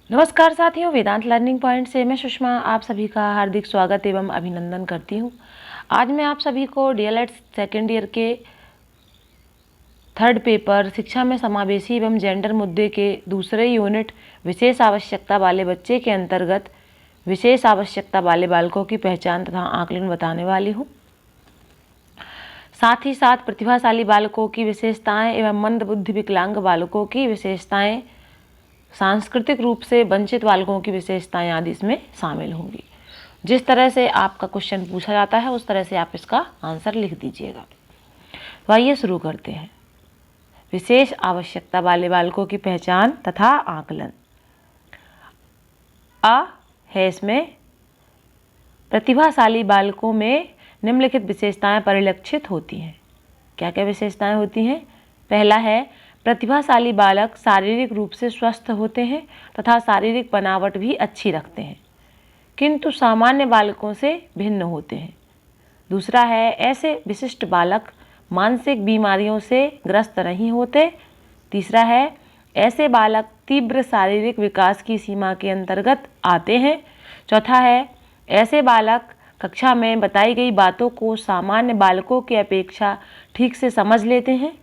नमस्कार साथियों, वेदांत learning point से मैं सुषमा आप सभी का हार्दिक स्वागत एवं अभिनंदन करती हूँ। आज मैं आप सभी को डीएलएड सेकेंड ईयर के थर्ड पेपर शिक्षा में समावेशी एवं जेंडर मुद्दे के दूसरे यूनिट विशेष आवश्यकता वाले बच्चे के अंतर्गत विशेष आवश्यकता वाले बालकों की पहचान तथा आकलन बताने वाली हूँ। साथ ही साथ प्रतिभाशाली बालकों की विशेषताएँ एवं मंदबुद्धि विकलांग बालकों की विशेषताएँ, सांस्कृतिक रूप से वंचित बालकों की विशेषताएं आदि इसमें शामिल होंगी। जिस तरह से आपका क्वेश्चन पूछा जाता है उस तरह से आप इसका आंसर लिख दीजिएगा। तो आइए शुरू करते हैं। विशेष आवश्यकता वाले बालकों की पहचान तथा आकलन। अ है इसमें प्रतिभाशाली बालकों में निम्नलिखित विशेषताएं परिलक्षित होती हैं। क्या क्या विशेषताएं होती हैं? पहला है, प्रतिभाशाली बालक शारीरिक रूप से स्वस्थ होते हैं तथा शारीरिक बनावट भी अच्छी रखते हैं, किंतु सामान्य बालकों से भिन्न होते हैं। दूसरा है, ऐसे विशिष्ट बालक मानसिक बीमारियों से ग्रस्त नहीं होते। तीसरा है, ऐसे बालक तीव्र शारीरिक विकास की सीमा के अंतर्गत आते हैं। चौथा है, ऐसे बालक कक्षा में बताई गई बातों को सामान्य बालकों की अपेक्षा ठीक से समझ लेते हैं।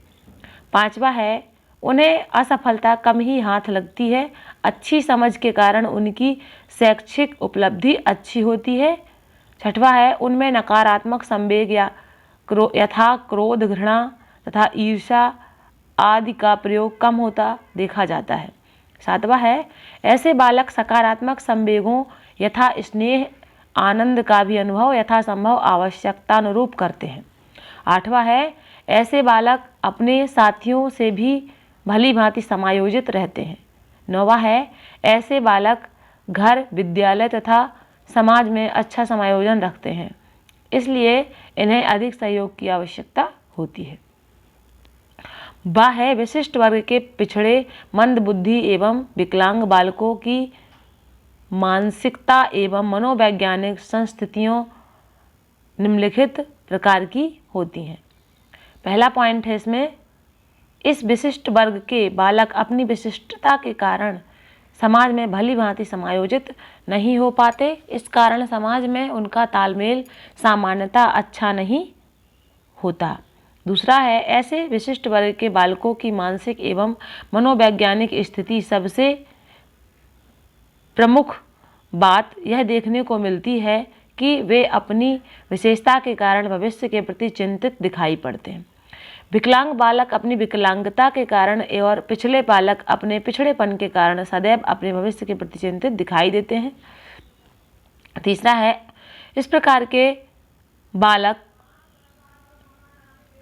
पांचवा है, उन्हें असफलता कम ही हाथ लगती है। अच्छी समझ के कारण उनकी शैक्षिक उपलब्धि अच्छी होती है। छठवा है, उनमें नकारात्मक संवेग यथा क्रोध, घृणा तथा ईर्ष्या आदि का प्रयोग कम होता देखा जाता है। सातवां है, ऐसे बालक सकारात्मक संवेगों यथा स्नेह, आनंद का भी अनुभव यथासंभव आवश्यकतानुरूप करते हैं। आठवां है, ऐसे बालक अपने साथियों से भी भली भांति समायोजित रहते हैं। नौवां है, ऐसे बालक घर, विद्यालय तथा समाज में अच्छा समायोजन रखते हैं, इसलिए इन्हें अधिक सहयोग की आवश्यकता होती है। वह है, विशिष्ट वर्ग के पिछड़े, मंदबुद्धि एवं विकलांग बालकों की मानसिकता एवं मनोवैज्ञानिक संस्थितियों निम्नलिखित प्रकार की होती हैं। पहला पॉइंट है इसमें, इस विशिष्ट वर्ग के बालक अपनी विशिष्टता के कारण समाज में भली भांति समायोजित नहीं हो पाते। इस कारण समाज में उनका तालमेल सामान्यतः अच्छा नहीं होता। दूसरा है, ऐसे विशिष्ट वर्ग के बालकों की मानसिक एवं मनोवैज्ञानिक स्थिति सबसे प्रमुख बात यह देखने को मिलती है कि वे अपनी विशेषता के कारण भविष्य के प्रति चिंतित दिखाई पड़ते हैं। विकलांग बालक अपनी विकलांगता के कारण और पिछड़े बालक अपने पिछड़ेपन के कारण सदैव अपने भविष्य के प्रति चिंतित दिखाई देते हैं। तीसरा है, इस प्रकार के बालक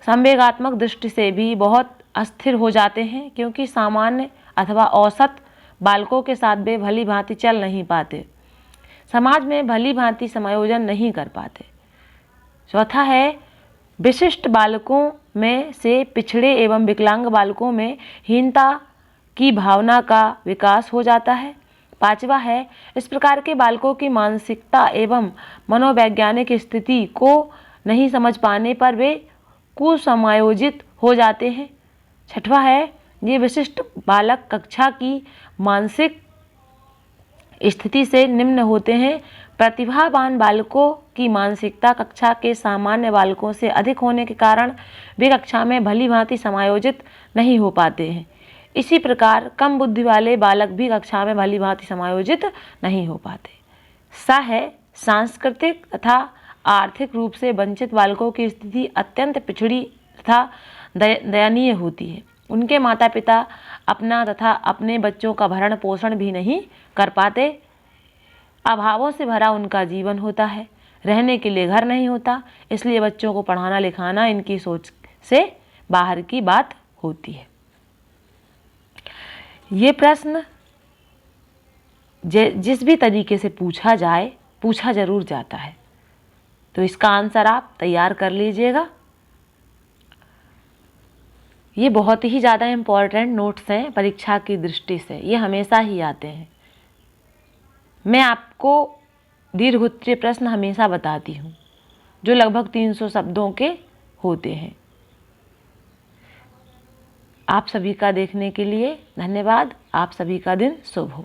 संवेगात्मक दृष्टि से भी बहुत अस्थिर हो जाते हैं, क्योंकि सामान्य अथवा औसत बालकों के साथ वे भली भांति चल नहीं पाते, समाज में भली भांति समायोजन नहीं कर पाते। चौथा है, विशिष्ट बालकों में से पिछड़े एवं विकलांग बालकों में हीनता की भावना का विकास हो जाता है। पांचवा है, इस प्रकार के बालकों की मानसिकता एवं मनोवैज्ञानिक स्थिति को नहीं समझ पाने पर वे कुसमायोजित हो जाते हैं। छठवा है, ये विशिष्ट बालक कक्षा की मानसिक स्थिति से निम्न होते हैं। प्रतिभावान बालकों की मानसिकता कक्षा के सामान्य बालकों से अधिक होने के कारण वे कक्षा में भली भांति समायोजित नहीं हो पाते हैं। इसी प्रकार कम बुद्धि वाले बालक भी कक्षा में भली भांति समायोजित नहीं हो पाते। सा है, सांस्कृतिक तथा आर्थिक रूप से वंचित बालकों की स्थिति अत्यंत पिछड़ी तथा दयनीय होती है। उनके माता पिता अपना तथा अपने बच्चों का भरण पोषण भी नहीं कर पाते। अभावों से भरा उनका जीवन होता है। रहने के लिए घर नहीं होता, इसलिए बच्चों को पढ़ाना लिखाना इनकी सोच से बाहर की बात होती है। ये प्रश्न जिस भी तरीके से पूछा जाए, पूछा जरूर जाता है, तो इसका आंसर आप तैयार कर लीजिएगा। ये बहुत ही ज़्यादा इम्पॉर्टेंट नोट्स हैं परीक्षा की दृष्टि से, ये हमेशा ही आते हैं। मैं आपको दीर्घोत्तरीय प्रश्न हमेशा बताती हूँ जो लगभग 300 शब्दों के होते हैं। आप सभी का देखने के लिए धन्यवाद। आप सभी का दिन शुभ हो।